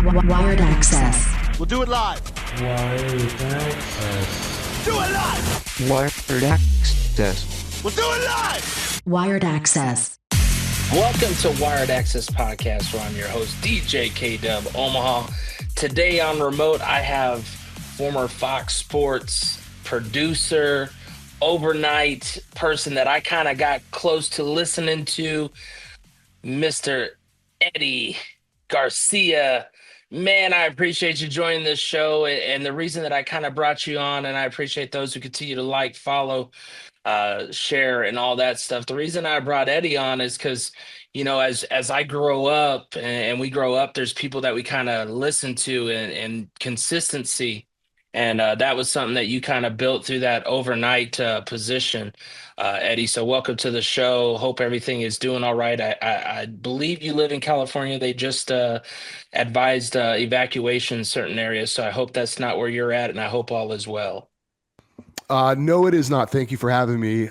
Wired Axcess. We'll do it live. Wired Access. Do it live. Wired Access. We'll do it live. Wired Axcess. Welcome to Wired Access Podcast, where I'm your host, DJ K-Dub, Omaha. Today on remote, I have former Fox Sports producer, overnight person that I kind of got close to listening to, Mr. Eddie Garcia. Man, I appreciate you joining this show. And the reason that I kind of brought you on, and I appreciate those who continue to like, follow, share, and all that stuff. The reason I brought Eddie on is because, you know, as I grow up and we grow up, there's people that we kind of listen to and consistency. And that was something that you kind of built through that overnight position, Eddie. So welcome to the show. Hope everything is doing all right. I believe you live in California. They just advised evacuation in certain areas. So I hope that's not where you're at, and I hope all is well. No, it is not. Thank you for having me.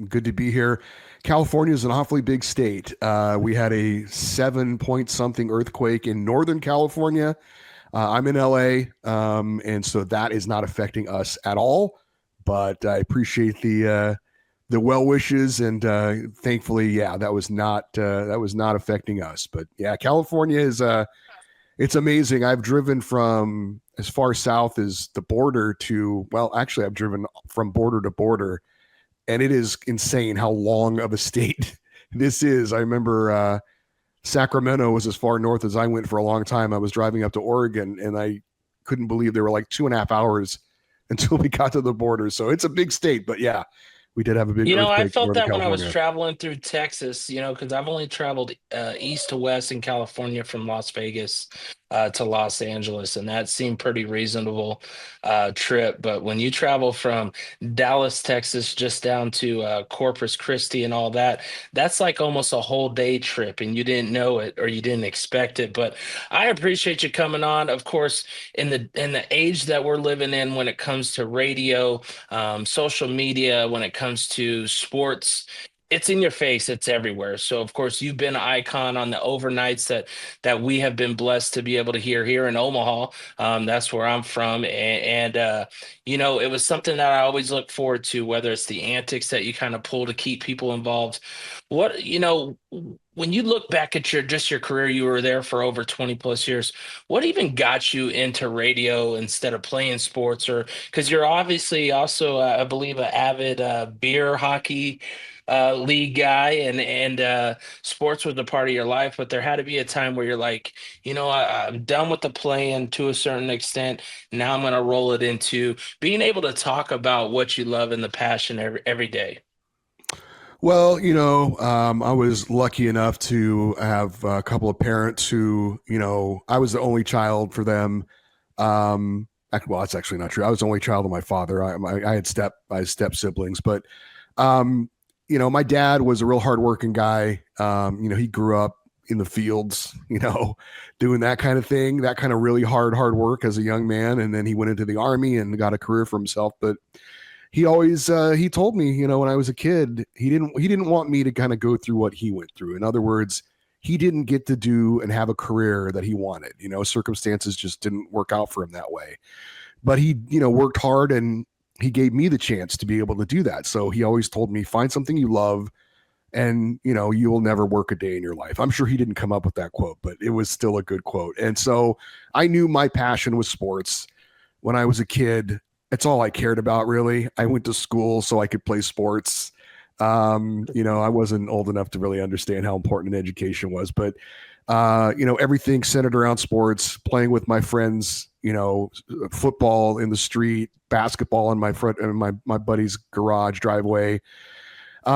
Good to be here. California is an awfully big state. We had a 7-point-something earthquake in Northern California. I'm in LA, and so that is not affecting us at all. But I appreciate the well wishes, and thankfully, yeah, that was not affecting us. But yeah, California is it's amazing. I've driven from as far south as the border to, well, actually, I've driven from border to border, and it is insane how long of a state this is. I remember Sacramento was as far north as I went for a long time. I was driving up to Oregon, and I couldn't believe there were like 2.5 hours until we got to the border. So it's a big state, but yeah, we did have a big. You know, I felt that California. when I was traveling through Texas, you know, because I've only traveled east to west in California from Las Vegas to Los Angeles, and that seemed pretty reasonable trip. But when you travel from Dallas, Texas, just down to Corpus Christi and all that, that's like almost a whole day trip, and you didn't know it or you didn't expect it. But I appreciate you coming on. Of course, in the age that we're living in, when it comes to radio, social media, when it comes to sports, it's in your face. It's everywhere. So, of course, you've been an icon on the overnights that we have been blessed to be able to hear here in Omaha. That's where I'm from. And you know, it was something that I always look forward to, whether it's the antics that you kind of pull to keep people involved. What, you know, when you look back at your career, you were there for over 20 plus years. What even got you into radio instead of playing sports? Or because you're obviously also, I believe, an avid beer hockey league guy, and sports was a part of your life, but there had to be a time where you're like, you know, I'm done with the playing to a certain extent. Now I'm going to roll it into being able to talk about what you love and the passion every day. Well, you know, I was lucky enough to have a couple of parents who, you know, I was the only child for them. Well, that's actually not true. I was the only child of my father. I had step siblings, but you know, my dad was a real hardworking guy. You know, he grew up in the fields, you know, doing that kind of thing, that kind of really hard work as a young man. And then he went into the Army and got a career for himself. But he always, he told me, you know, when I was a kid, he didn't want me to kind of go through what he went through. In other words, he didn't get to do and have a career that he wanted. You know, circumstances just didn't work out for him that way. But he, you know, worked hard, and he gave me the chance to be able to do that. So he always told me, find something you love, and, you know, you will never work a day in your life. I'm sure he didn't come up with that quote, but it was still a good quote. And so I knew my passion was sports. When I was a kid, it's all I cared about, really. I went to school so I could play sports. You know, I wasn't old enough to really understand how important an education was, but you know, everything centered around sports, playing with my friends, you know, football in the street, basketball in my buddy's garage driveway.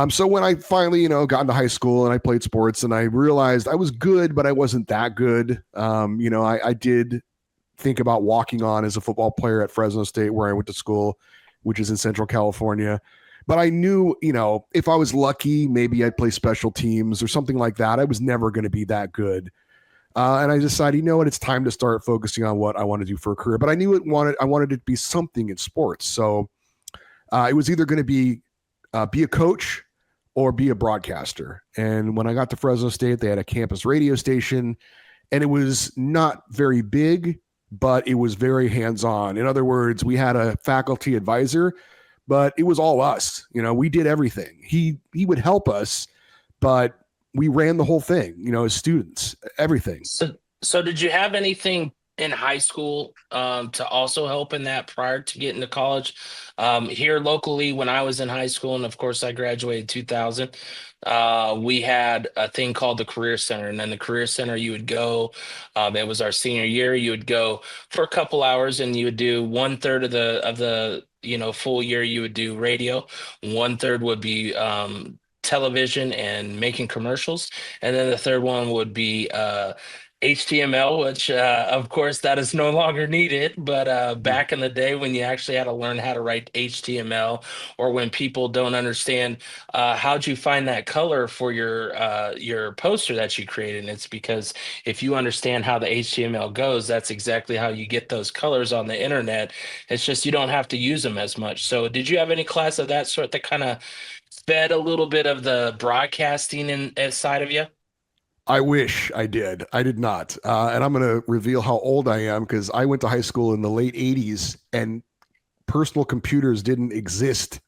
So when I finally, you know, got into high school and I played sports, and I realized I was good, but I wasn't that good. You know, I did think about walking on as a football player at Fresno State, where I went to school, which is in Central California. But I knew, you know, if I was lucky, maybe I'd play special teams or something like that. I was never going to be that good. And I decided, you know what, it's time to start focusing on what I want to do for a career. But I knew I wanted it to be something in sports. So it was either going to be a coach or be a broadcaster. And when I got to Fresno State, they had a campus radio station. and it was not very big, but it was very hands-on. In other words, we had a faculty advisor, but it was all us. We did everything. He would help us, but we ran the whole thing, as students, everything. So did you have anything in high school to also help in that prior to getting to college? Here locally, when I was in high school, and of course I graduated 2000, we had a thing called the Career Center. And then the Career Center, you would go, it was our senior year, you would go for a couple hours and you would do 1/3 of the full year, you would do radio. 1/3 would be television and making commercials. And then the third one would be HTML, which of course that is no longer needed. But back in the day when you actually had to learn how to write HTML, or when people don't understand how'd you find that color for your poster that you created, and it's because if you understand how the HTML goes, that's exactly how you get those colors on the internet. It's just you don't have to use them as much. So did you have any class of that sort that kind of fed a little bit of the broadcasting inside of you? I wish I did. I did not. And I'm going to reveal how old I am because I went to high school in the late 80s and personal computers didn't exist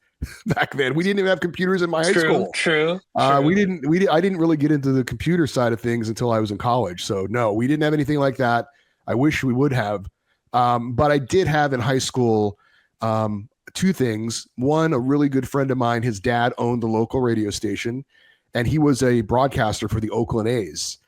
back then. We didn't even have computers in my high school. True. I didn't really get into the computer side of things until I was in college. So no, we didn't have anything like that. I wish we would have. But I did have in high school two things. One, a really good friend of mine, his dad owned the local radio station, and he was a broadcaster for the Oakland A's.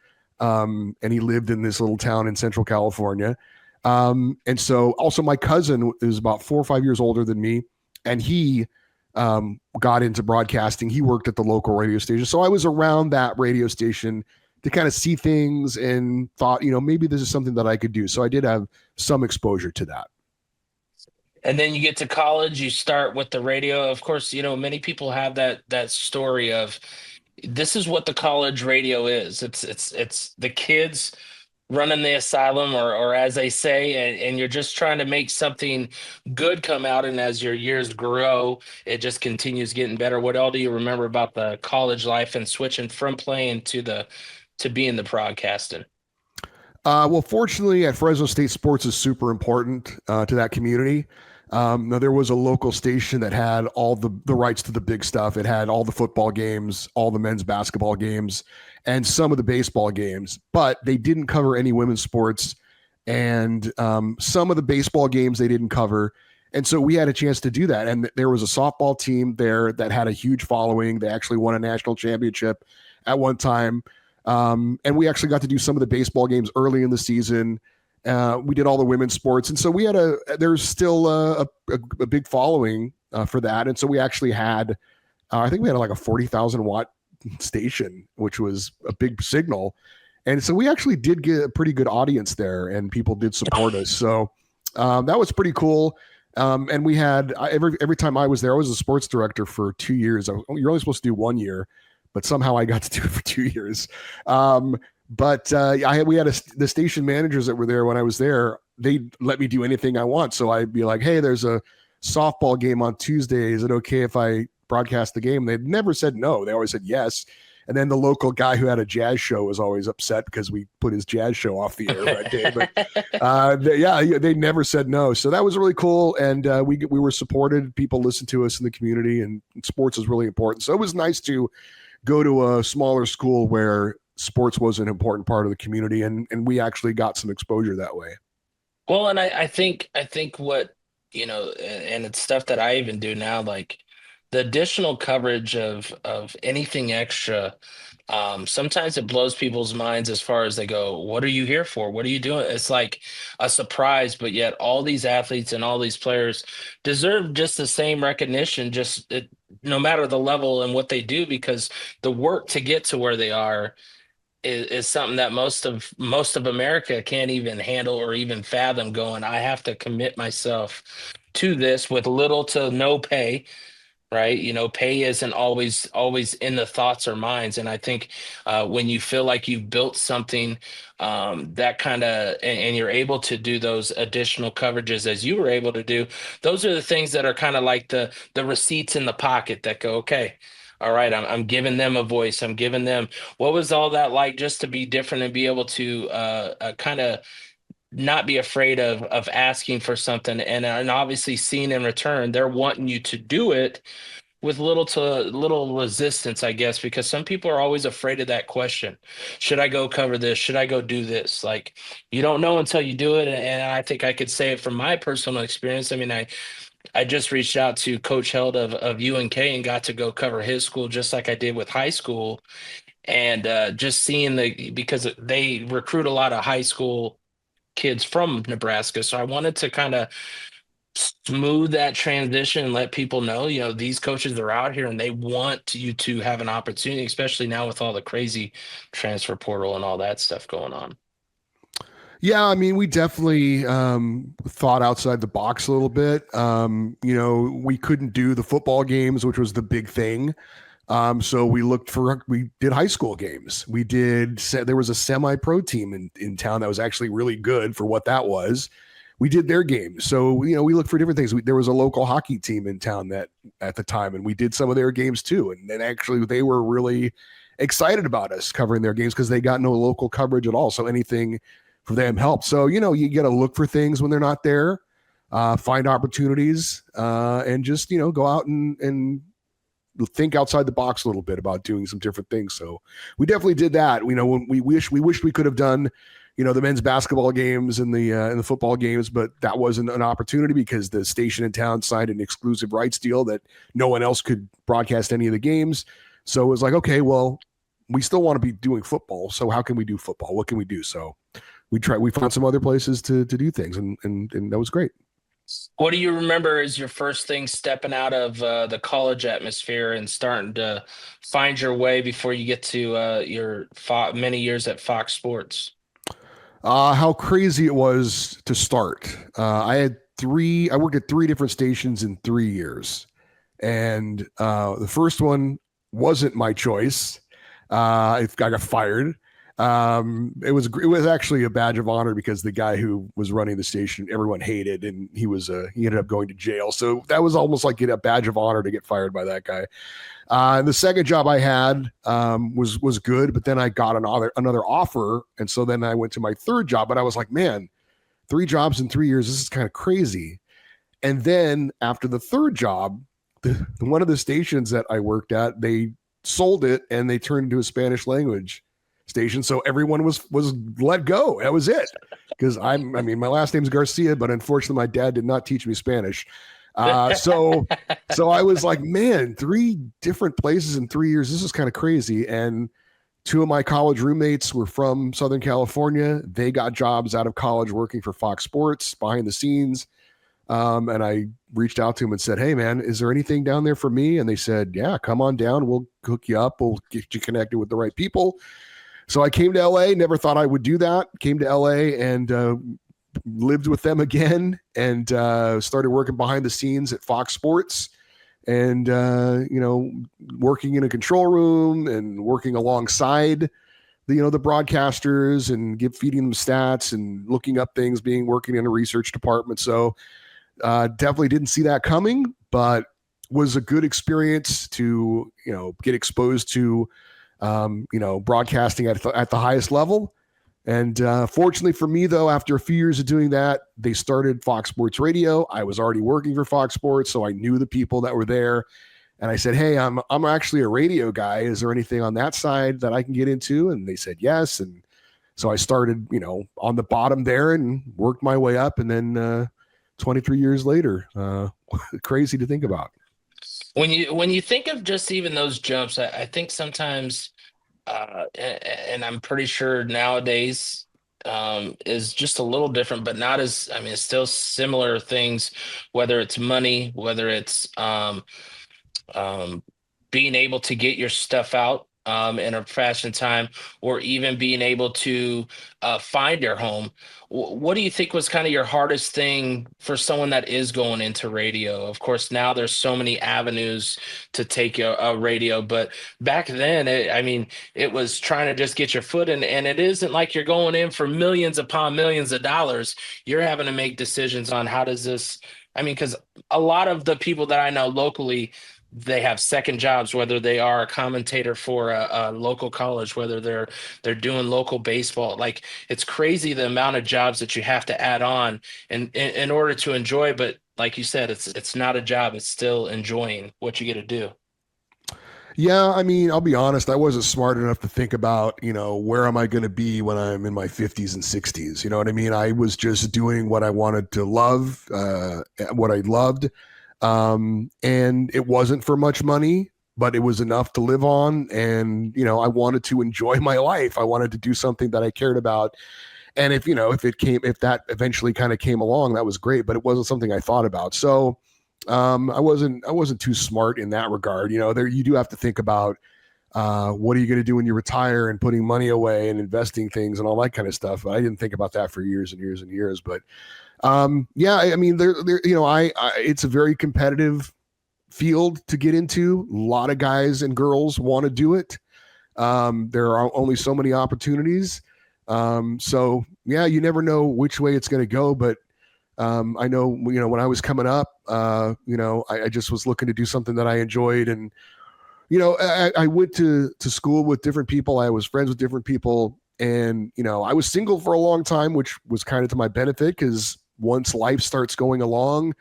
And he lived in this little town in Central California. And so also my cousin is about 4 or 5 years older than me, and he got into broadcasting. He worked at the local radio station. So I was around that radio station to kind of see things and thought, maybe this is something that I could do. So I did have some exposure to that. And then you get to college, you start with the radio. Of course, many people have that story of, this is what the college radio is. It's the kids running the asylum, or as they say, and you're just trying to make something good come out. And as your years grow, it just continues getting better. What all do you remember about the college life and switching from playing to being the broadcasting? Well, fortunately, at Fresno State, sports is super important to that community. Now, there was a local station that had all the rights to the big stuff. It had all the football games, all the men's basketball games, and some of the baseball games, but they didn't cover any women's sports. And some of the baseball games they didn't cover. And so we had a chance to do that. And there was a softball team there that had a huge following. They actually won a national championship at one time. And we actually got to do some of the baseball games early in the season. We did all the women's sports. And so we had there's still a big following for that. And so we actually had, I think we had like a 40,000 watt station, which was a big signal. And so we actually did get a pretty good audience there, and people did support us. So that was pretty cool. And we had every time I was there, I was a sports director for 2 years. You're only supposed to do 1 year, but somehow I got to do it for 2 years. But we had the station managers that were there when I was there. They let me do anything I want. So I'd be like, hey, there's a softball game on Tuesday. Is it okay if I broadcast the game? They'd never said no. They always said yes. And then the local guy who had a jazz show was always upset because we put his jazz show off the air that day. But they never said no. So that was really cool. And we were supported. People listened to us in the community, and sports is really important. So it was nice to go to a smaller school where sports was an important part of the community, and we actually got some exposure that way. Well, and I think what, and it's stuff that I even do now, like the additional coverage of anything extra. Sometimes it blows people's minds as far as they go, what are you here for? What are you doing? It's like a surprise, but yet all these athletes and all these players deserve just the same recognition, no matter the level and what they do, because the work to get to where they are is something that most of America can't even handle or even fathom, going, I have to commit myself to this with little to no pay. Right. Pay isn't always in the thoughts or minds. And I think when you feel like you've built something that kind of, and you're able to do those additional coverages as you were able to do, those are the things that are kind of like the receipts in the pocket that go, okay, All right, I'm giving them a voice. I'm giving them. What was all that like, just to be different and be able to kind of not be afraid of asking for something, and obviously seeing in return they're wanting you to do it with little to little resistance, I guess, because some people are always afraid of that question. Should I go cover this? Should I go do this? Like, you don't know until you do it. And I think I could say it from my personal experience. I mean, I just reached out to Coach Held of UNK and got to go cover his school just like I did with high school. And just seeing because they recruit a lot of high school kids from Nebraska. So I wanted to kind of smooth that transition and let people know, these coaches are out here and they want you to have an opportunity, especially now with all the crazy transfer portal and all that stuff going on. Yeah, I mean, we definitely thought outside the box a little bit. We couldn't do the football games, which was the big thing. So we did high school games. There was a semi-pro team in town that was actually really good for what that was. We did their games. So, we looked for different things. There was a local hockey team in town that at the time, and we did some of their games too. And then actually they were really excited about us covering their games because they got no local coverage at all. So anything for them helped. So, you got to look for things when they're not there, find opportunities, and just, go out and think outside the box a little bit about doing some different things. So we definitely did that. When we wished we could have done, the men's basketball games and the football games, but that wasn't an opportunity because the station in town signed an exclusive rights deal that no one else could broadcast any of the games. So it was like, okay, well, we still want to be doing football. So how can we do football? What can we do? So we found some other places to do things, and that was great. What do you remember as your first thing stepping out of the college atmosphere and starting to find your way before you get to your many years at Fox Sports? How crazy it was to start. I worked at 3 different stations in 3 years. And the first one wasn't my choice. I got fired. It was actually a badge of honor because the guy who was running the station, everyone hated, and he ended up going to jail. So that was almost like a badge of honor to get fired by that guy. The second job I had was good, but then I got another offer, and so then I went to my third job. But I was like, man, 3 jobs in 3 years, this is kind of crazy. And then after the third job, one of the stations that I worked at, they sold it and they turned into a Spanish language station. So everyone was let go. That was it. Because my last name's Garcia, but unfortunately my dad did not teach me Spanish. So I was like, man, 3 different places in 3 years. This is kind of crazy. And 2 of my college roommates were from Southern California. They got jobs out of college working for Fox Sports behind the scenes. And I reached out to them and said, hey man, is there anything down there for me? And they said, yeah, come on down. We'll hook you up. We'll get you connected with the right people. So I came to LA, never thought I would do that. Came to LA and lived with them again and started working behind the scenes at Fox Sports and, working in a control room and working alongside the broadcasters and feeding them stats and looking up things, working in a research department. So definitely didn't see that coming, but was a good experience to, get exposed to, broadcasting at the highest level. And fortunately for me, though, after a few years of doing that, they started Fox Sports Radio. I was already working for Fox Sports, so I knew the people that were there. And I said, hey, I'm actually a radio guy. Is there anything on that side that I can get into? And they said yes. And so I started, on the bottom there and worked my way up. And then 23 years later, crazy to think about. When you think of just even those jumps, I think sometimes, and I'm pretty sure nowadays is just a little different, but not as, it's still similar things, whether it's money, whether it's being able to get your stuff out in a fashion time, or even being able to find your home. What do you think was kind of your hardest thing for someone that is going into radio? Of course, now there's so many avenues to take a radio, but back then, it was trying to just get your foot in, and it isn't like you're going in for millions upon millions of dollars. You're having to make decisions on how does this, because a lot of the people that I know locally, they have second jobs, whether they are a commentator for a local college, whether they're doing local baseball. Like, it's crazy the amount of jobs that you have to add on in order to enjoy. But like you said, it's not a job. It's still enjoying what you get to do. Yeah, I mean, I'll be honest, I wasn't smart enough to think about, where am I going to be when I'm in my 50s and 60s? You know what I mean? I was just doing what I wanted to love, what I loved. And it wasn't for much money, but it was enough to live on. And, I wanted to enjoy my life. I wanted to do something that I cared about. And if that eventually kind of came along, that was great, but it wasn't something I thought about. So, I wasn't too smart in that regard. There, you do have to think about what are you going to do when you retire, and putting money away and investing things and all that kind of stuff. I didn't think about that for years and years and years. But yeah, I mean, it's a very competitive field to get into. A lot of guys and girls want to do it. There are only so many opportunities. So yeah, you never know which way it's going to go, but I know, when I was coming up, I just was looking to do something that I enjoyed. And, I went to school with different people. I was friends with different people. And, I was single for a long time, which was kind of to my benefit, because once life starts going along,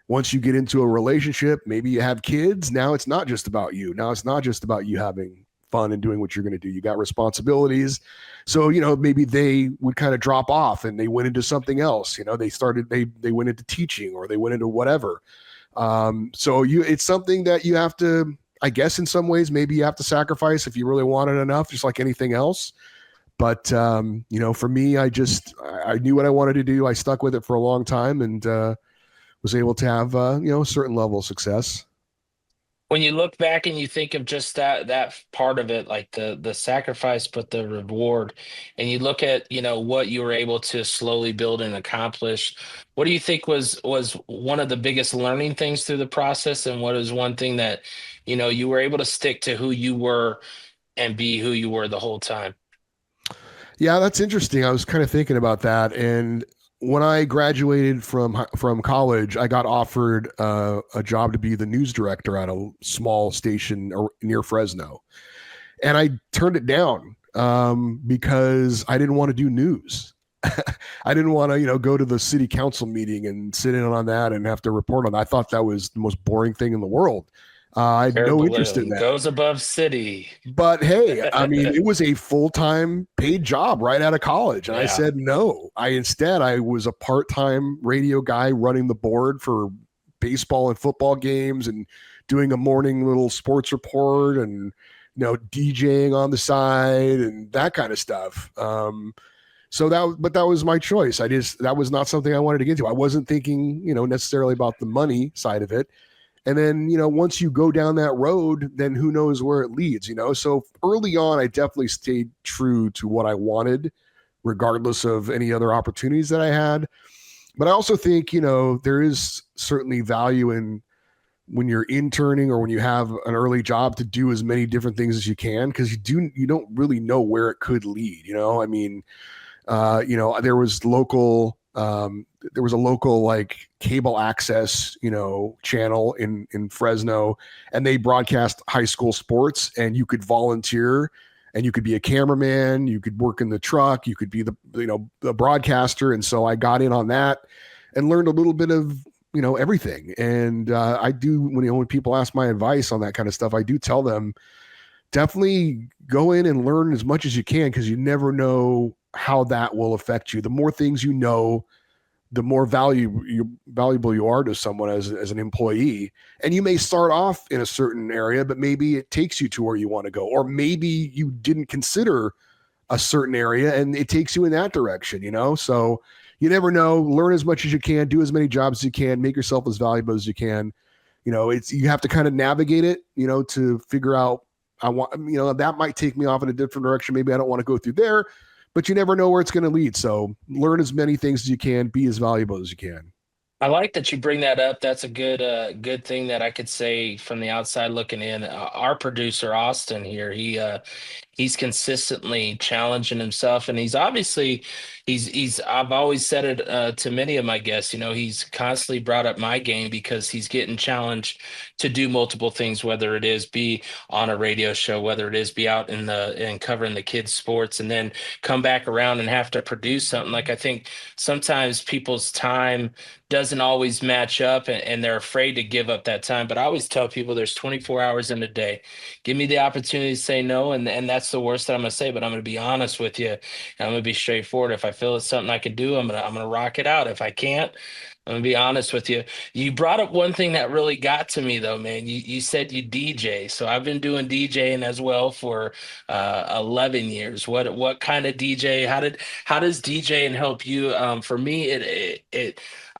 once you get into a relationship, maybe you have kids. Now it's not just about you. Now it's not just about you having fun and doing what you're going to do. You got responsibilities. So, maybe they would kind of drop off and they went into something else. They went into teaching, or they went into whatever. So it's something that you have to, I guess in some ways, maybe you have to sacrifice if you really want it enough, just like anything else. But, for me, I knew what I wanted to do. I stuck with it for a long time, and was able to have, a certain level of success. When you look back and you think of just that part of it, like the sacrifice but the reward, and you look at what you were able to slowly build and accomplish, what do you think was one of the biggest learning things through the process, and what is one thing that you were able to stick to who you were and be who you were the whole time? Yeah, that's interesting. I was kind of thinking about that. And when I graduated from college, I got offered a job to be the news director at a small station near Fresno, and I turned it down because I didn't want to do news. I didn't want to, go to the city council meeting and sit in on that and have to report on that. I thought that was the most boring thing in the world. I had no interest in that. Goes above city. But hey, I mean, it was a full-time paid job right out of college. And I said no. I was a part-time radio guy running the board for baseball and football games, and doing a morning little sports report, and DJing on the side and that kind of stuff. But that was my choice. That was not something I wanted to get into. I wasn't thinking, necessarily about the money side of it. And then, once you go down that road, then who knows where it leads, So early on, I definitely stayed true to what I wanted, regardless of any other opportunities that I had. But I also think, there is certainly value in, when you're interning or when you have an early job, to do as many different things as you can, because you don't really know where it could lead. I mean, there was a local like cable access, channel in Fresno, and they broadcast high school sports, and you could volunteer, and you could be a cameraman, you could work in the truck, you could be the broadcaster. And so I got in on that and learned a little bit of, everything. And I do, when people ask my advice on that kind of stuff, I do tell them, definitely go in and learn as much as you can, because you never know how that will affect you. The more things you know, the more valuable you are to someone as an employee. And you may start off in a certain area, but maybe it takes you to where you want to go, or maybe you didn't consider a certain area and it takes you in that direction, So you never know. Learn as much as you can, do as many jobs as you can, make yourself as valuable as you can. You have to kind of navigate it, to figure out, that might take me off in a different direction. Maybe I don't want to go through there, but you never know where it's going to lead. So learn as many things as you can, be as valuable as you can. I like that you bring that up. That's a good thing that I could say from the outside looking in. Our producer Austin here, he he's consistently challenging himself, and he's obviously he's I've always said it to many of my guests, he's constantly brought up my game because he's getting challenged to do multiple things, whether it is be on a radio show, whether it is be out in the and covering the kids sports, and then come back around and have to produce something. Like, I think sometimes people's time doesn't always match up, and they're afraid to give up that time. But I always tell people there's 24 hours in a day. Give me the opportunity to say no, and that's the worst that I'm gonna say, but I'm gonna be honest with you, and I'm gonna be straightforward. If I feel it's something I can do, I'm gonna rock it out. If I can't, I'm gonna be honest with you. You brought up one thing that really got to me though, man. You said you DJ. So I've been doing DJing as well for 11 years. What kind of DJ? How does DJing help you? For me,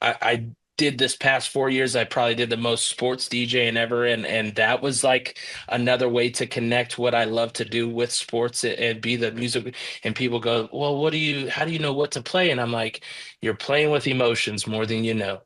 I did this past 4 years. I probably did the most sports DJing ever, and that was like another way to connect what I love to do with sports and be the music. And people go, well, how do you know what to play? And I'm like, you're playing with emotions more than you know.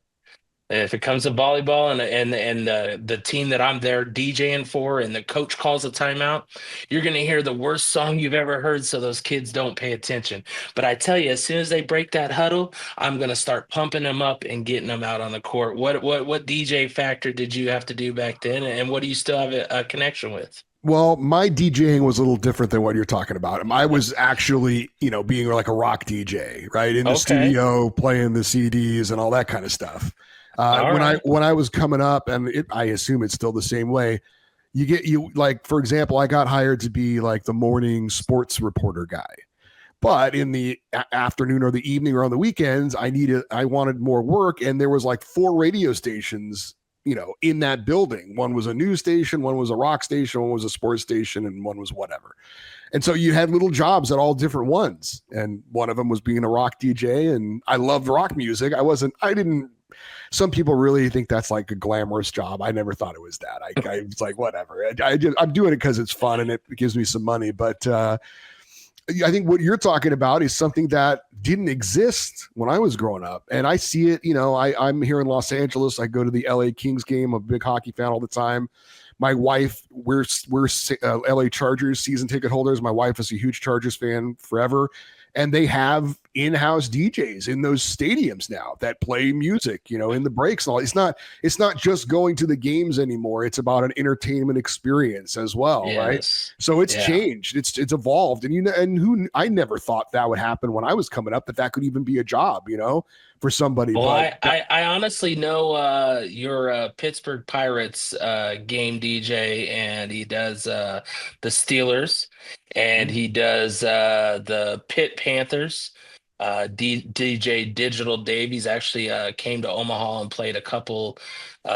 If it comes to volleyball and the team that I'm there DJing for, and the coach calls a timeout, you're gonna hear the worst song you've ever heard, so those kids don't pay attention. But I tell you, as soon as they break that huddle, I'm gonna start pumping them up and getting them out on the court. What DJ factor did you have to do back then, and what do you still have a connection with? Well, my DJing was a little different than what you're talking about. I was actually, being like a rock DJ, right? In the Okay. studio, playing the CDs and all that kind of stuff. All right. When I was coming up, and I assume it's still the same way, you like, for example, I got hired to be like the morning sports reporter guy. But in the afternoon or the evening or on the weekends, I wanted more work. And there was like 4 radio stations, in that building. One was a news station, one was a rock station, one was a sports station, and one was whatever. And so you had little jobs at all different ones. And one of them was being a rock DJ. And I loved rock music. Some people really think that's like a glamorous job. I never thought it was that. I was like, whatever. I'm doing it because it's fun and it gives me some money. But I think what you're talking about is something that didn't exist when I was growing up. And I see it, I'm here in Los Angeles. I go to the LA Kings game. I'm a big hockey fan all the time. My wife, we're LA Chargers season ticket holders. My wife is a huge Chargers fan forever. And they have in-house DJs in those stadiums now that play music, in the breaks and all. It's not just going to the games anymore. It's about an entertainment experience as well, right? Yes. So it's Yeah. changed. It's evolved, and I never thought that would happen when I was coming up, that could even be a job, for somebody. Well, But I honestly know your Pittsburgh Pirates game DJ, and he does the Steelers, and he does the Pitt Panthers. DJ Digital Dave, he's actually came to Omaha and played a couple.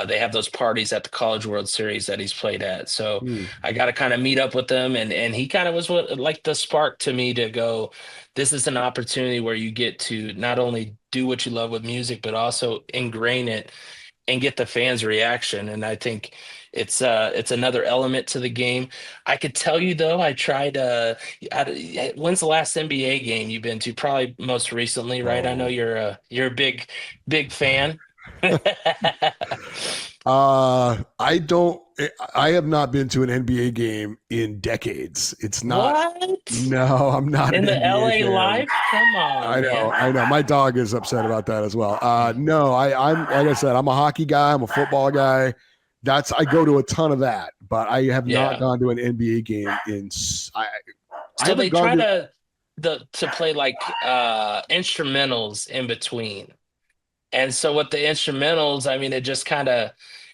They have those parties at the College World Series that he's played at. So I got to kind of meet up with them, and he kind of was like the spark to me to go, this is an opportunity where you get to not only do what you love with music, but also ingrain it and get the fans' reaction. And I think it's another element to the game. I could tell you though, I tried. When's the last NBA game you've been to? Probably most recently, right? I know you're a big fan. I don't. I have not been to an NBA game in decades. It's not. What? No, I'm not In an the NBA LA fan. Live? Come on, I know, man. I know. My dog is upset about that as well. No, I'm like I said, I'm a hockey guy. I'm a football guy. I go to a ton of that, but I have not Yeah. gone to an NBA game I So haven't they gone try to play like instrumentals in between. And so with the instrumentals, I mean, it just kind of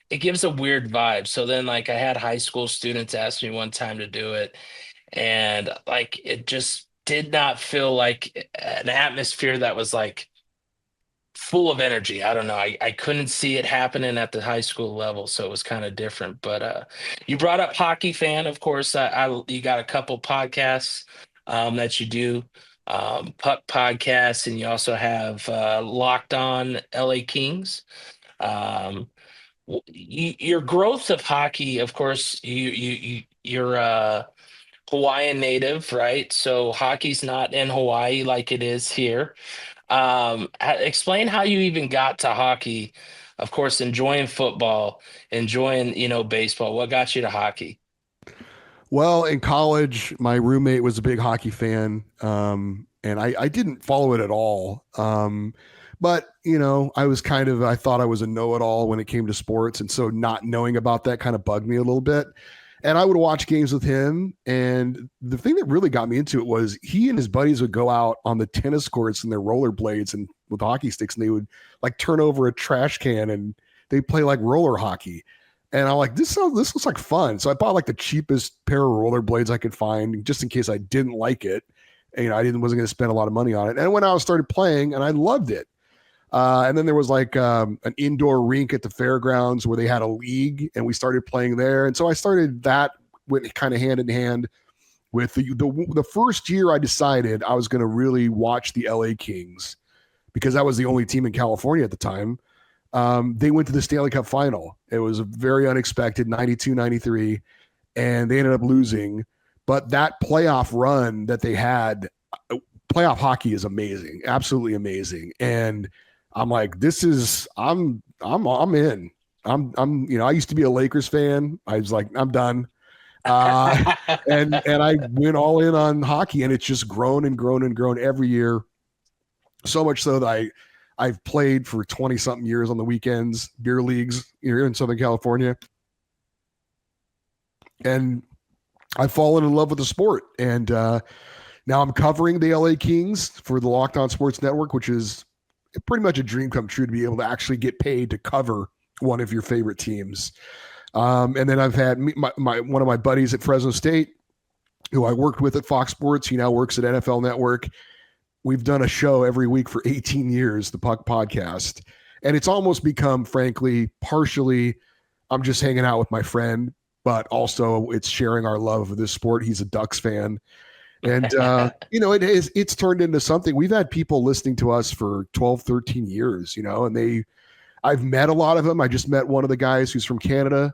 it gives a weird vibe. So then like I had high school students ask me one time to do it, and like it just did not feel like an atmosphere that was like full of energy. I don't know. I couldn't see it happening at the high school level, so it was kind of different. But you brought up hockey fan, of course. You got a couple podcasts that you do, Puck podcasts, and you also have Locked On LA Kings. Um, your growth of hockey, of course, you're a Hawaiian native, right? So hockey's not in Hawaii like it is here. Explain how you even got to hockey. Of course, enjoying football, enjoying, baseball. What got you to hockey? Well, in college, my roommate was a big hockey fan, and I didn't follow it at all. But I was I thought I was a know-it-all when it came to sports, and so not knowing about that kind of bugged me a little bit. And I would watch games with him, and the thing that really got me into it was he and his buddies would go out on the tennis courts in their rollerblades and with hockey sticks, and they would like turn over a trash can and they play like roller hockey. And I'm like, this looks like fun. So I bought like the cheapest pair of rollerblades I could find, just in case I didn't like it. And, wasn't going to spend a lot of money on it. And when I started playing, and I loved it. And then there was like an indoor rink at the fairgrounds where they had a league, and we started playing there. And so I started that went kind of hand in hand with the first year I decided I was going to really watch the LA Kings because that was the only team in California at the time. They went to the Stanley Cup final. It was a very unexpected 92-93, and they ended up losing. But that playoff run that they had, playoff hockey is amazing, absolutely amazing. And I'm like, I'm in. I used to be a Lakers fan. I was like, I'm done. And I went all in on hockey, and it's just grown and grown and grown every year. So much so that I've played for 20 something years on the weekends, beer leagues here in Southern California. And I've fallen in love with the sport. And now I'm covering the LA Kings for the Locked On Sports Network, which is pretty much a dream come true to be able to actually get paid to cover one of your favorite teams. And then I've had one of my buddies at Fresno State, who I worked with at Fox Sports. He now works at NFL Network. We've done a show every week for 18 years, the Puck Podcast. And it's almost become, frankly, partially, I'm just hanging out with my friend, but also it's sharing our love of this sport. He's a Ducks fan. And, it's turned into something. We've had people listening to us for 12, 13 years, and I've met a lot of them. I just met one of the guys who's from Canada.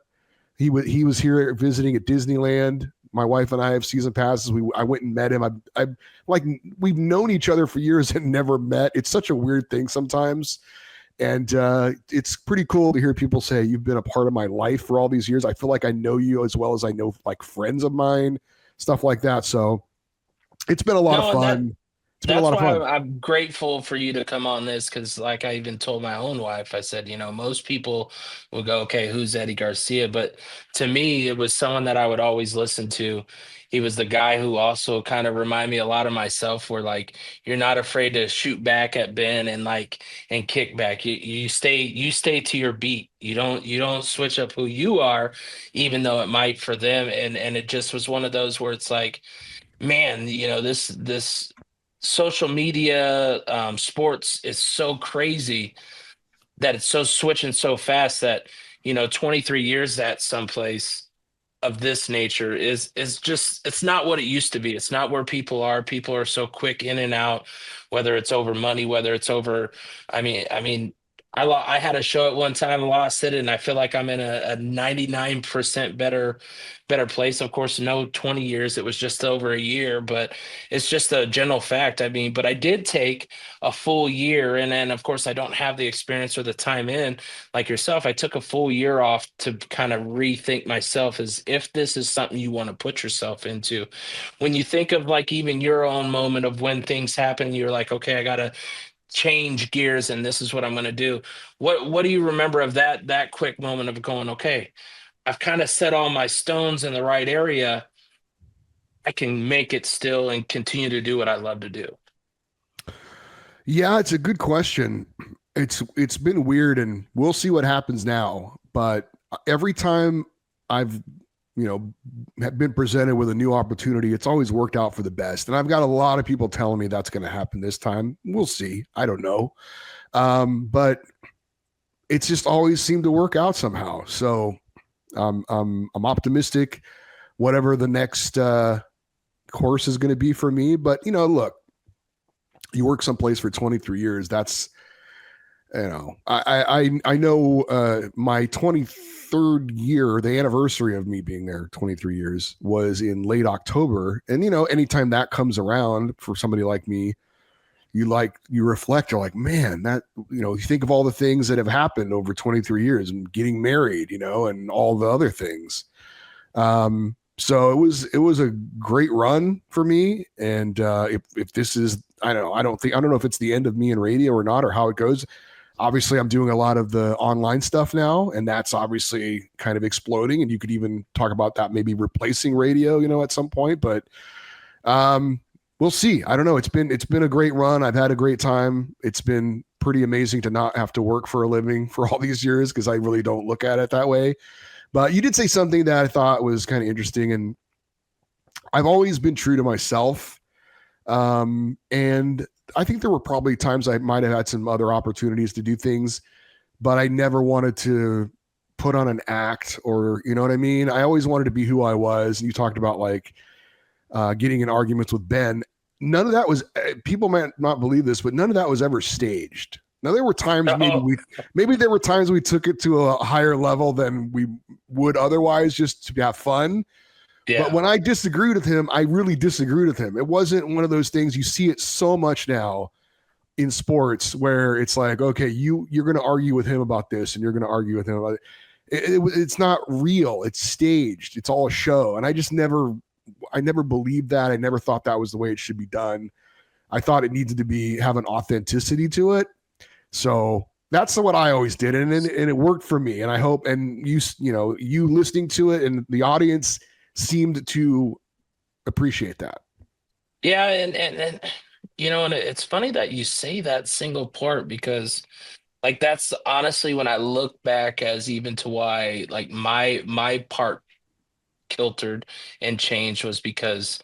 He was here visiting at Disneyland. My wife and I have season passes. I went and met him. I like, we've known each other for years and never met. It's such a weird thing sometimes. And it's pretty cool to hear people say, you've been a part of my life for all these years. I feel like I know you as well as I know like friends of mine, stuff like that. So it's been a lot of fun. That's why I'm grateful for you to come on this, because like I even told my own wife, I said, most people will go, okay, who's Eddie Garcia? But to me, it was someone that I would always listen to. He was the guy who also kind of reminded me a lot of myself, where like you're not afraid to shoot back at Ben and kick back. You stay to your beat. You don't switch up who you are, even though it might for them. And it just was one of those where it's like, man, this social media, sports is so crazy that it's so switching so fast that 23 years at someplace of this nature is just, it's not what it used to be. It's not where people are. People are so quick in and out, whether it's over money, whether it's over, I mean, I had a show at one time, lost it, and I feel like I'm in a 99% better place. Of course, no 20 years, it was just over a year, but it's just a general fact. I mean, but I did take a full year, and then of course I don't have the experience or the time in like yourself. I took a full year off to kind of rethink myself as if this is something you want to put yourself into. When you think of like even your own moment of when things happen, you're like, okay, I gotta change gears and this is what I'm going to do. What do you remember of that quick moment of going, okay, I've kind of set all my stones in the right area. I can make it still and continue to do what I love to do. Yeah, it's a good question. It's been weird, and we'll see what happens now. But every time I've have been presented with a new opportunity, it's always worked out for the best. And I've got a lot of people telling me that's going to happen this time. We'll see. I don't know. But it's just always seemed to work out somehow. So I'm optimistic, whatever the next course is going to be for me. But, look, you work someplace for 23 years. That's, I know my 23rd year, the anniversary of me being there 23 years was in late October. And, anytime that comes around for somebody like me, you reflect, you're like, man, that, you think of all the things that have happened over 23 years and getting married, and all the other things. So it was a great run for me. And if this is, I don't know, I don't know if it's the end of me in radio or not, or how it goes. Obviously, I'm doing a lot of the online stuff now, and that's obviously kind of exploding. And you could even talk about that maybe replacing radio, you know, at some point. But we'll see. I don't know. It's been a great run. I've had a great time. It's been pretty amazing to not have to work for a living for all these years, because I really don't look at it that way. But you did say something that I thought was kind of interesting, and I've always been true to myself. And I think there were probably times I might have had some other opportunities to do things, but I never wanted to put on an act, or, you know what I mean? I always wanted to be who I was. And you talked about like getting in arguments with Ben. None of that was, people might not believe this, but none of that was ever staged. Now there were times maybe there were times we took it to a higher level than we would otherwise, just to have fun. Yeah. But when I disagreed with him, I really disagreed with him. It wasn't one of those things. You see it so much now in sports where it's like, okay, you're going to argue with him about this, and you're going to argue with him about it. It's not real. It's staged. It's all a show. And I never believed that. I never thought that was the way it should be done. I thought it needed to have an authenticity to it. So that's what I always did. And it worked for me. And I hope, and you listening to it and the audience seemed to appreciate that. Yeah. And you know, and it's funny that you say that single part, because like, that's honestly, when I look back as even to why like my part kiltered and changed, was because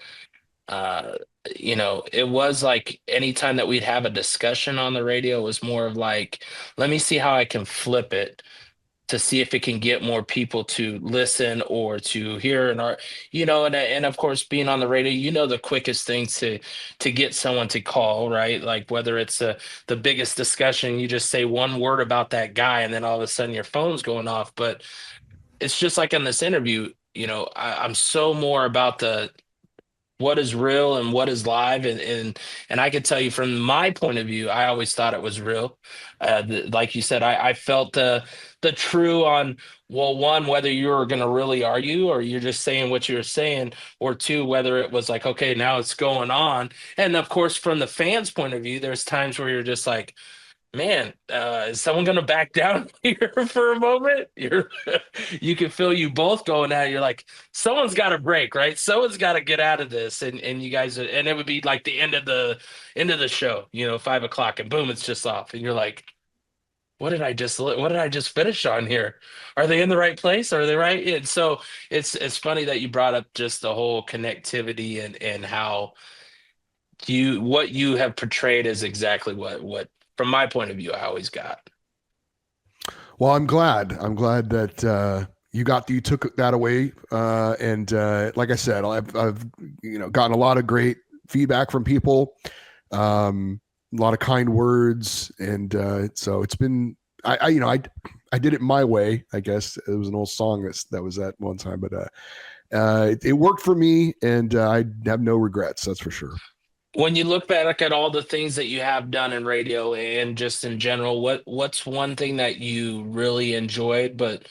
you know, it was like anytime that we'd have a discussion on the radio, it was more of like, let me see how I can flip it to see if it can get more people to listen or to hear you know, and of course, being on the radio, you know, the quickest thing to get someone to call, right? Like whether it's the biggest discussion, you just say one word about that guy, and then all of a sudden your phone's going off. But it's just like in this interview, you know, I'm so more about what is real and what is live, and I could tell you from my point of view, I always thought it was real. Like you said, I felt the true on, well, one, whether you were going to really argue or you're just saying what you're saying, or two, whether it was like, okay, now it's going on. And of course, from the fans' point of view, there's times where you're just like, man, is someone going to back down here for a moment? You can feel you both going at it. You're like, someone's got to break, right? Someone's got to get out of this. And you guys, and it would be like the end of the show, you know, 5:00, and boom, it's just off. And you're like, what did I just finish on here? Are they in the right place? Are they right? And so it's funny that you brought up just the whole connectivity and how what you have portrayed is exactly what from my point of view, I always got. Well, I'm glad that you took that away. And like I said, I've gotten a lot of great feedback from people, a lot of kind words. And so it's been, I did it my way, I guess. It was an old song that was at one time, but it worked for me, and I have no regrets. That's for sure. When you look back at all the things that you have done in radio and just in general, what's one thing that you really enjoyed, but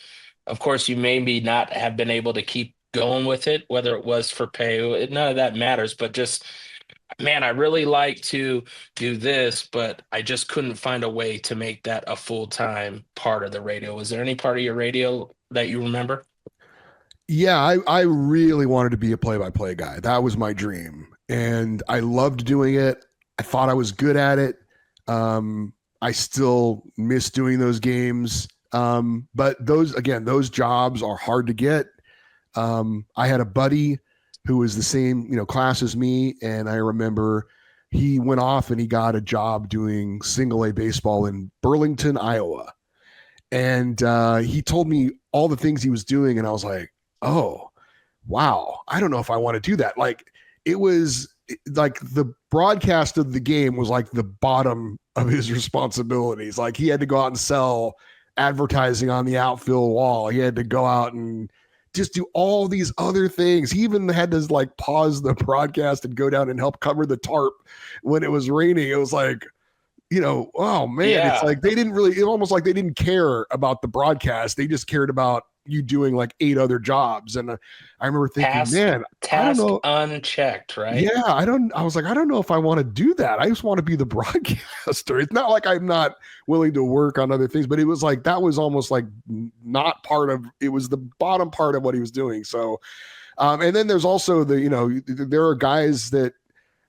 of course you maybe not have been able to keep going with it, whether it was for pay, none of that matters, but just, man, I really like to do this, but I just couldn't find a way to make that a full-time part of the radio. Was there any part of your radio that you remember? Yeah, I really wanted to be a play-by-play guy. That was my dream. And I loved doing it. I thought I was good at it. I still miss doing those games. But those jobs are hard to get. I had a buddy who was the same, class as me. And I remember he went off and he got a job doing single A baseball in Burlington, Iowa. And he told me all the things he was doing. And I was like, oh, wow, I don't know if I want to do that. Like, it was like the broadcast of the game was like the bottom of his responsibilities. Like, he had to go out and sell advertising on the outfield wall. He had to go out and just do all these other things. He even had to like pause the broadcast and go down and help cover the tarp when it was raining. It was like, oh man, yeah. It's like it almost like they didn't care about the broadcast. They just cared about you doing like 8 other jobs. And I remember thinking, man, I don't task know. unchecked, right? Yeah, I was like, I don't know if I want to do that. I just want to be the broadcaster. It's not like I'm not willing to work on other things, but it was like, that was almost like not part of, it was the bottom part of what he was doing. So, and then there's also there are guys that,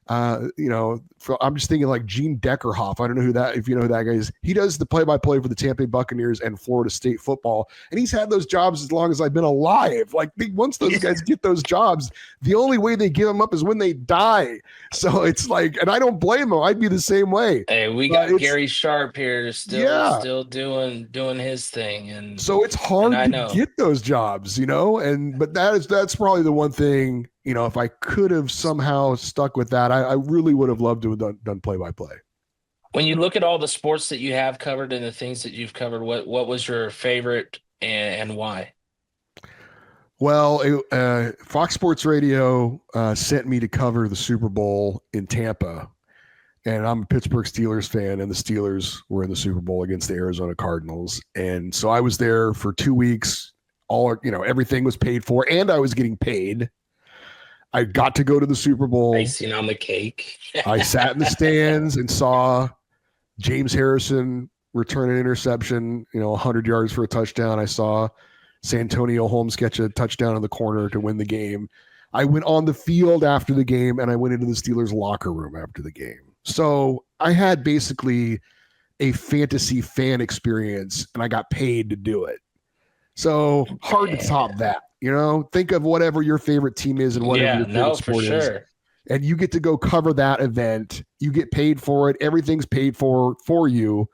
I'm just thinking like Gene Deckerhoff. I don't know if you know who that guy is. He does the play-by-play for the Tampa Bay Buccaneers and Florida State football. And he's had those jobs as long as I've been alive. Like once those guys get those jobs, the only way they give them up is when they die. So it's like, and I don't blame him. I'd be the same way. Hey, we got Gary Sharp here still doing his thing. And so it's hard to get those jobs, but that's probably the one thing. If I could have somehow stuck with that, I really would have loved to have done play-by-play. When you look at all the sports that you have covered and the things that you've covered, what was your favorite and why? Well, Fox Sports Radio sent me to cover the Super Bowl in Tampa, and I'm a Pittsburgh Steelers fan, and the Steelers were in the Super Bowl against the Arizona Cardinals. And so I was there for 2 weeks. Everything was paid for, and I was getting paid. I got to go to the Super Bowl. Icing on the cake. I sat in the stands and saw James Harrison return an interception, 100 yards for a touchdown. I saw Santonio Holmes catch a touchdown in the corner to win the game. I went on the field after the game, and I went into the Steelers locker room after the game. So I had basically a fantasy fan experience, and I got paid to do it. So hard to top that. Think of whatever your favorite team is and whatever your favorite sport is. And you get to go cover that event. You get paid for it. Everything's paid for you.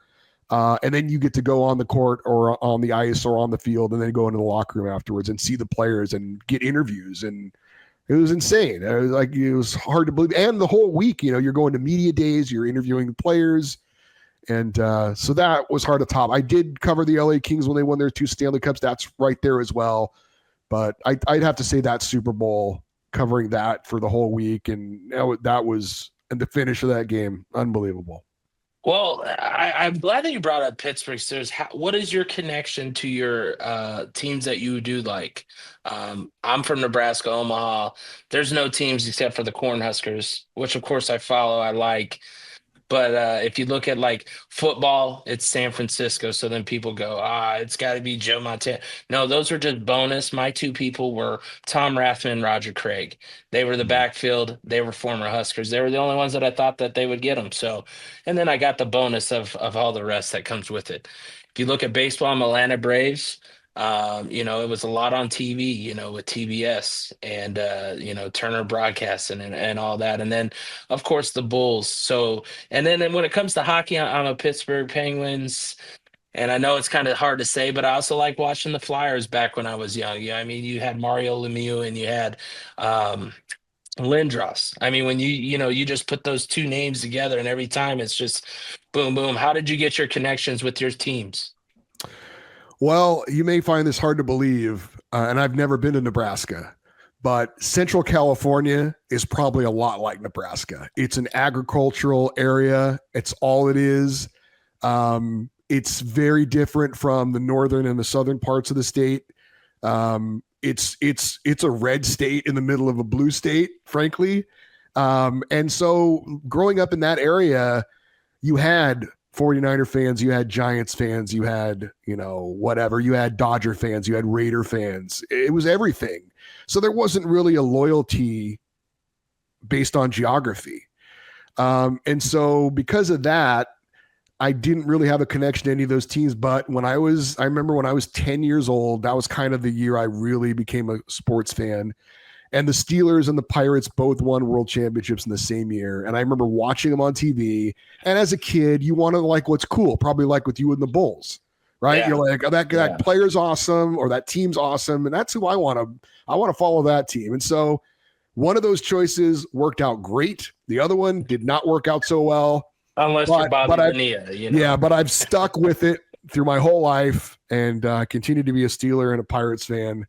And then you get to go on the court or on the ice or on the field and then go into the locker room afterwards and see the players and get interviews. And it was insane. It was hard to believe. And the whole week, you're going to media days, you're interviewing the players. And so that was hard to top. I did cover the LA Kings when they won their 2 Stanley Cups. That's right there as well. But I'd have to say that Super Bowl, covering that for the whole week, and that was, and the finish of that game, unbelievable. Well, I'm glad that you brought up Pittsburgh Steelers. What is your connection to your teams that you do like? I'm from Nebraska, Omaha. There's no teams except for the Cornhuskers, which of course I follow, I like. But if you look at like football, it's San Francisco. So then people go, it's got to be Joe Montana. No, those were just bonus. My 2 people were Tom Rathman and Roger Craig. They were the backfield. They were former Huskers. They were the only ones that I thought that they would get them. So, and then I got the bonus of all the rest that comes with it. If you look at baseball, I'm Atlanta Braves. It was a lot on TV, with TBS and, Turner Broadcasting and all that. And then, of course, the Bulls. So, and then when it comes to hockey, I'm a Pittsburgh Penguins. And I know it's kind of hard to say, but I also like watching the Flyers back when I was young. Yeah, I mean, you had Mario Lemieux and you had Lindros. I mean, when you just put those 2 names together and every time it's just boom, boom. How did you get your connections with your teams? Well, you may find this hard to believe, and I've never been to Nebraska, but Central California is probably a lot like Nebraska. It's an agricultural area. It's all it is. It's very different from the northern and the southern parts of the state. It's a red state in the middle of a blue state, frankly. And so growing up in that area, you had 49er fans, you had Giants fans, you had, whatever, you had Dodger fans, you had Raider fans. It was everything. So there wasn't really a loyalty based on geography. And so because of that, I didn't really have a connection to any of those teams. But I remember when I was 10 years old, that was kind of the year I really became a sports fan. And the Steelers and the Pirates both won world championships in the same year. And I remember watching them on TV. And as a kid, you want to like what's cool, probably like with you and the Bulls, right? Yeah. You're like, that player's awesome, or that team's awesome. And that's who I want to follow that team. And so one of those choices worked out great. The other one did not work out so well. Unless you're Bobby Bonilla, Yeah, but I've stuck with it through my whole life and continue to be a Steeler and a Pirates fan.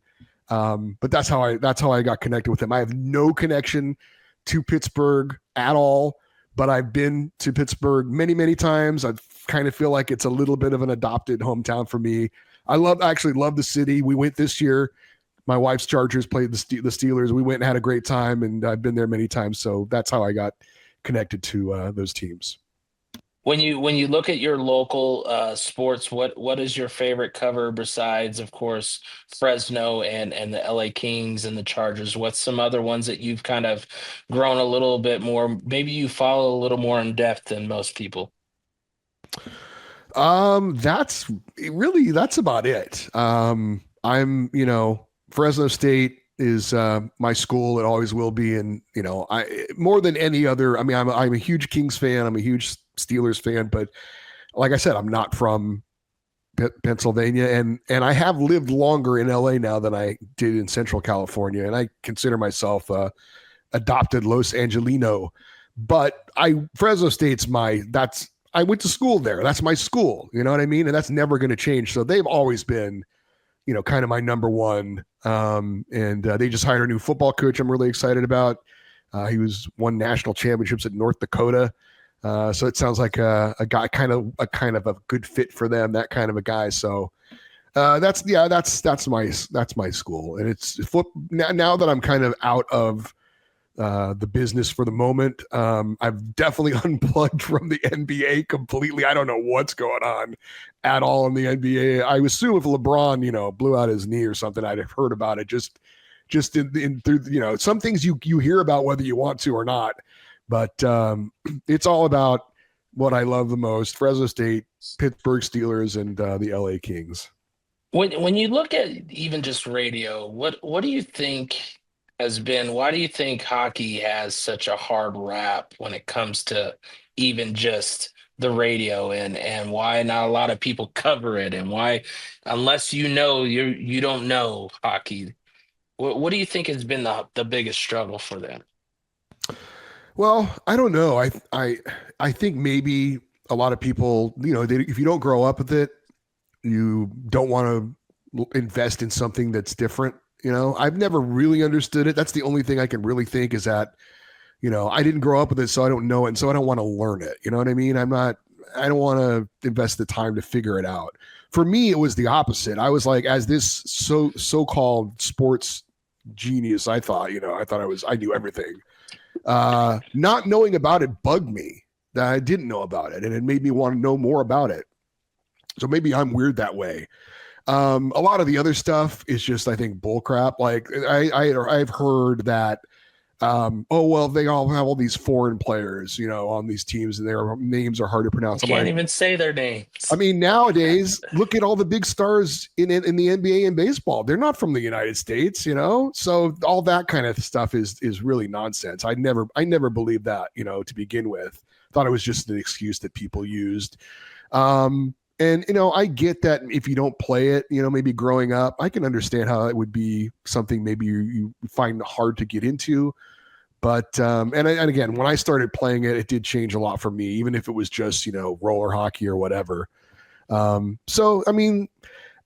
But that's how I got connected with him. I have no connection to Pittsburgh at all, but I've been to Pittsburgh many, many times. I kind of feel like it's a little bit of an adopted hometown for me. I actually love the city. We went this year. My wife's Chargers played the Steelers. We went and had a great time, and I've been there many times. So that's how I got connected to those teams. When you look at your local sports, what is your favorite cover besides, of course, Fresno and the LA Kings and the Chargers? What's some other ones that you've kind of grown a little bit more? Maybe you follow a little more in depth than most people. That's about it. I'm, Fresno State is my school. It always will be. And, I more than any other, I mean, I'm a huge Kings fan. I'm a huge Steelers fan, but like I said, I'm not from Pennsylvania, and I have lived longer in LA now than I did in Central California. And I consider myself a adopted Los Angelino, but Fresno State's I went to school there. That's my school. You know what I mean? And that's never going to change. So they've always been, kind of my number one. And they just hired a new football coach I'm really excited about. He won national championships at North Dakota. So it sounds like a guy kind of a good fit for them, that kind of a guy. So that's my school. And it's now that I'm kind of out of the business for the moment. I've definitely unplugged from the NBA completely. I don't know what's going on at all in the NBA. I assume if LeBron, blew out his knee or something, I'd have heard about it just in through, some things you hear about whether you want to or not, but it's all about what I love the most: Fresno State, Pittsburgh Steelers, and the LA Kings. When you look at even just radio, what do you think why do you think hockey has such a hard rap when it comes to even just the radio, and why not a lot of people cover it, and why, unless you don't know hockey, what do you think has been the biggest struggle for them? Well, I don't know. I think maybe a lot of people, if you don't grow up with it, you don't want to invest in something that's different. I've never really understood it. That's the only thing I can really think is that, I didn't grow up with it, so I don't know it, and so I don't want to learn it. You know what I mean? I don't want to invest the time to figure it out. For me, it was the opposite. I was like, as this so-called sports genius, I thought I knew everything. Not knowing about it bugged me that I didn't know about it, and it made me want to know more about it. So maybe I'm weird that way. A lot of the other stuff is just, I think, bullcrap. Like I've heard that, they all have all these foreign players, on these teams, and their names are hard to pronounce. You can't even say their names. I mean, nowadays, look at all the big stars in the NBA and baseball. They're not from the United States, so all that kind of stuff is really nonsense. I never believed that, to begin with. Thought it was just an excuse that people used. And, I get that if you don't play it, maybe growing up, I can understand how it would be something maybe you find hard to get into. But, and again, when I started playing it, it did change a lot for me, even if it was just, roller hockey or whatever. So, I mean,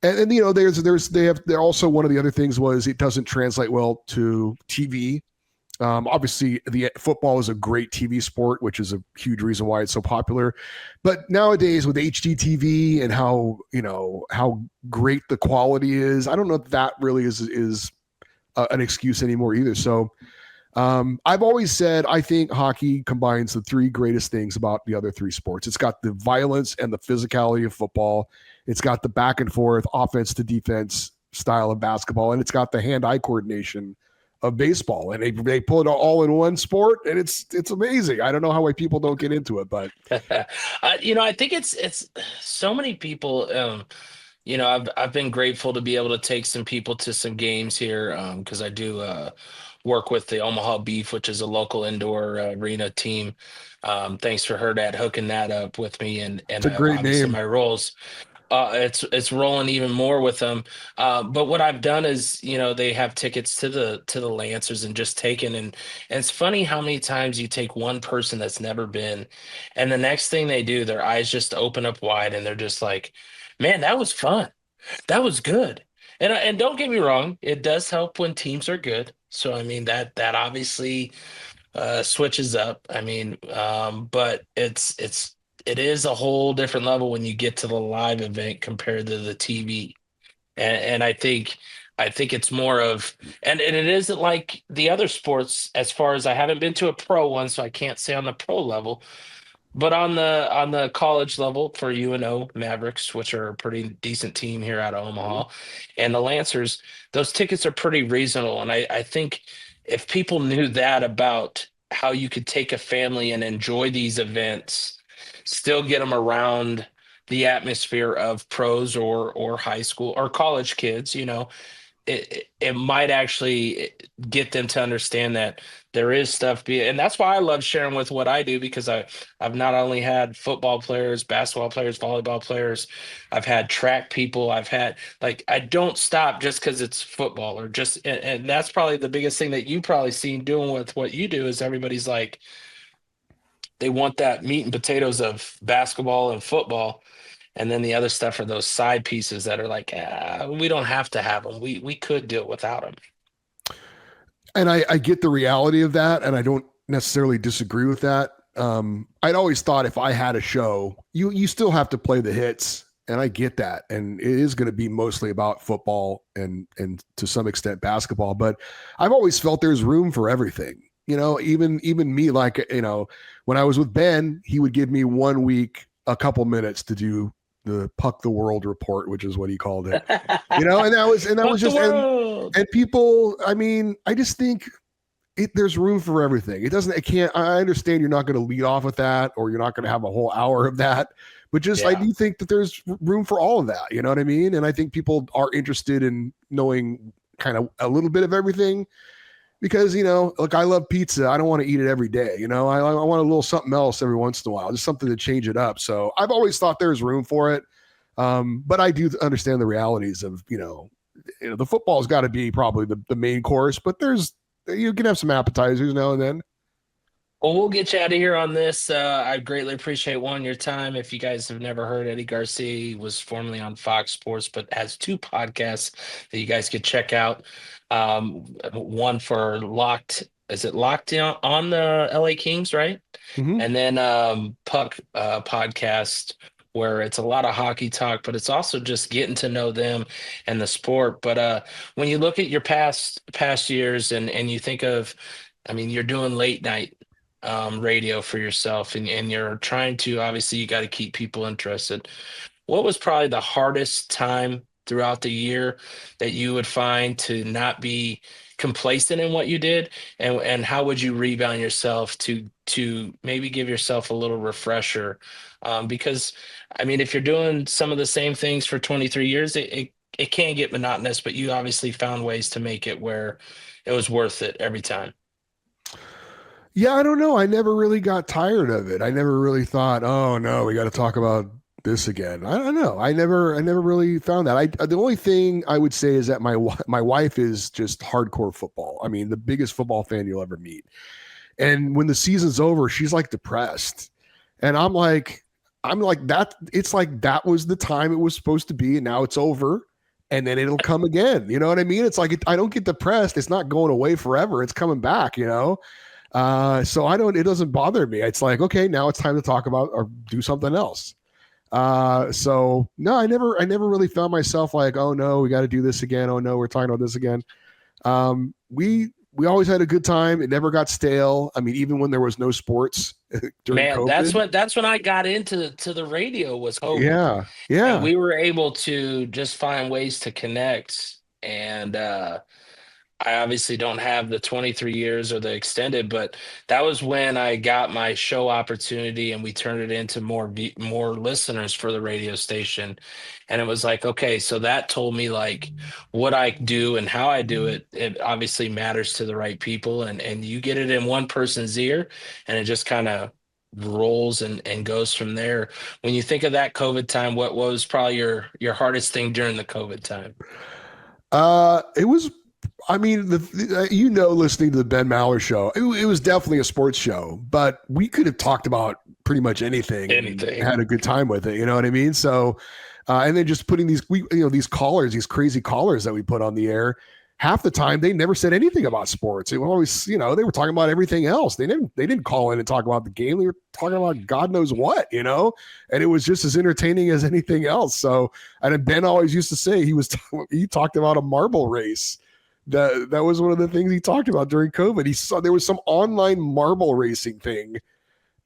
and they're also, one of the other things was it doesn't translate well to TV. Obviously, the football is a great TV sport, which is a huge reason why it's so popular. But nowadays, with HD TV and how great the quality is, I don't know if that really is an excuse anymore either. So I've always said I think hockey combines the three greatest things about the other three sports. It's got the violence and the physicality of football. It's got the back and forth offense to defense style of basketball, and it's got the hand-eye coordination of baseball, and they pull it all in one sport, and it's amazing. I don't know how people don't get into it, but I think it's so many people. I've been grateful to be able to take some people to some games here, because I do work with the Omaha Beef, which is a local indoor arena team. Thanks for Hurrdat hooking that up with me, and it's a great name. My roles. It's rolling even more with them. But what I've done is, they have tickets to the Lancers and just taken, and it's funny how many times you take one person that's never been, and the next thing they do, their eyes just open up wide, and they're just like, man, that was fun. That was good. And don't get me wrong, it does help when teams are good. So, I mean, that obviously switches up. I mean, but it is a whole different level when you get to the live event compared to the TV. And I think it's more of, and it isn't like the other sports, as far as I haven't been to a pro one, so I can't say on the pro level. But on the college level for UNO Mavericks, which are a pretty decent team here out of Omaha, and the Lancers, those tickets are pretty reasonable. And I think if people knew that about how you could take a family and enjoy these events, still get them around the atmosphere of pros or high school or college kids, it might actually get them to understand that there is stuff and that's why I love sharing with what I do, because I've not only had football players, basketball players, volleyball players, I've had track people, I've had, like, I don't stop just because it's football, or just, and that's probably the biggest thing that you probably seen doing with what you do, is everybody's like, they want that meat and potatoes of basketball and football. And then the other stuff are those side pieces that are like, we don't have to have them. We could do it without them. And I get the reality of that, and I don't necessarily disagree with that. I'd always thought if I had a show, you still have to play the hits, and I get that. And it is going to be mostly about football and to some extent basketball. But I've always felt there's room for everything. Even me, like, when I was with Ben, he would give me 1 week, a couple minutes to do the Puck the World report, which is what he called it. And that was just, and people, I mean, I just think there's room for everything. I understand you're not going to lead off with that, or you're not going to have a whole hour of that, but just, I do think that there's room for all of that. You know what I mean? And I think people are interested in knowing kind of a little bit of everything, because, look, I love pizza. I don't want to eat it every day. I want a little something else every once in a while, just something to change it up. So I've always thought there's room for it. But I do understand the realities of, the football's got to be probably the main course, but you can have some appetizers now and then. Well, we'll get you out of here on this. I greatly appreciate, your time. If you guys have never heard Eddie Garcia, he was formerly on Fox Sports, but has 2 podcasts that you guys could check out. One for Locked on the LA Kings, right? Mm-hmm. And then Puck podcast, where it's a lot of hockey talk, but it's also just getting to know them and the sport. But when you look at your past years and you think of, I mean, you're doing late night radio for yourself, and you're trying to, obviously you got to keep people interested. What was probably the hardest time throughout the year that you would find to not be complacent in what you did, and how would you rebound yourself to maybe give yourself a little refresher? Because I mean, if you're doing some of the same things for 23 years, it can get monotonous, but you obviously found ways to make it where it was worth it every time. Yeah, I don't know. I never really got tired of it. I never really thought, oh no, we got to talk about this again. I don't know. I never really found that. The only thing I would say is that my wife is just hardcore football. I mean, the biggest football fan you'll ever meet. And when the season's over, she's like depressed. And I'm like that. It's like that was the time it was supposed to be, and now it's over, and then it'll come again. You know what I mean? It's like I don't get depressed. It's not going away forever. It's coming back. So it doesn't bother me. It's like, okay, now it's time to talk about or do something else. So no, I never really found myself like, oh no, we got to do this again. Oh no, we're talking about this again. We always had a good time. It never got stale. I mean, even when there was no sports during COVID. That's when I got into the radio, was COVID. Yeah. And we were able to just find ways to connect. And I obviously don't have the 23 years or the extended, but that was when I got my show opportunity, and we turned it into more listeners for the radio station. And it was like, okay, so that told me like what I do and how I do it. It obviously matters to the right people, and you get it in one person's ear, and it just kind of rolls and goes from there. When you think of that COVID time, what was probably your hardest thing during the COVID time? It was, I mean, listening to the Ben Maller show, it was definitely a sports show, but we could have talked about pretty much anything. And had a good time with it. You know what I mean? So, and then just putting these callers, these crazy callers that we put on the air, half the time they never said anything about sports. It was always, they were talking about everything else. They didn't call in and talk about the game. They were talking about God knows what, and it was just as entertaining as anything else. So, and Ben always used to say he talked about a marble race. That was one of the things he talked about during COVID. He saw there was some online marble racing thing.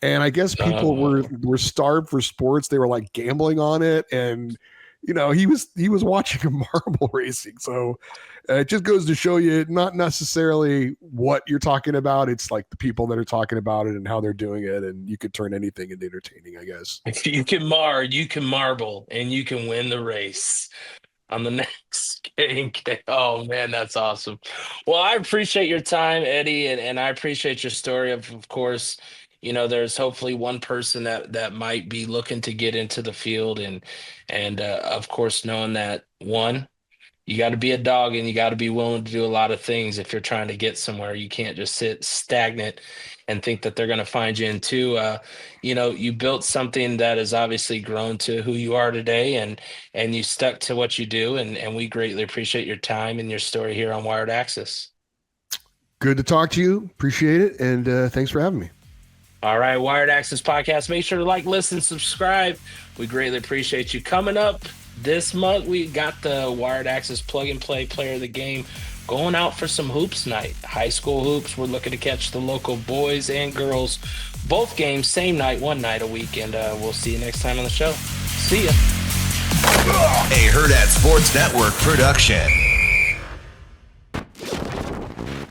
And I guess people were starved for sports. They were like gambling on it. And, he was watching a marble racing. So it just goes to show you not necessarily what you're talking about. It's like the people that are talking about it and how they're doing it. And you could turn anything into entertaining, I guess. If you can marble, and you can win the race on the next game. Oh man, that's awesome. Well, I appreciate your time, Eddie, and I appreciate your story. Of course, there's hopefully one person that might be looking to get into the field, and of course, knowing that one, you got to be a dog and you got to be willing to do a lot of things if you're trying to get somewhere. You can't just sit stagnant and think that they're going to find you. And two, you built something that has obviously grown to who you are today, and you stuck to what you do. And we greatly appreciate your time and your story here on Wired Axcess. Good to talk to you. Appreciate it. And thanks for having me. All right, Wired Axcess Podcast. Make sure to like, listen, subscribe. We greatly appreciate you. Coming up this month, we got the Wired Axcess Plug and Play Player of the Game going out for some hoops night. High school hoops. We're looking to catch the local boys and girls. Both games, same night, one night a week. And we'll see you next time on the show. See ya. A Hurrdat Sports Network production.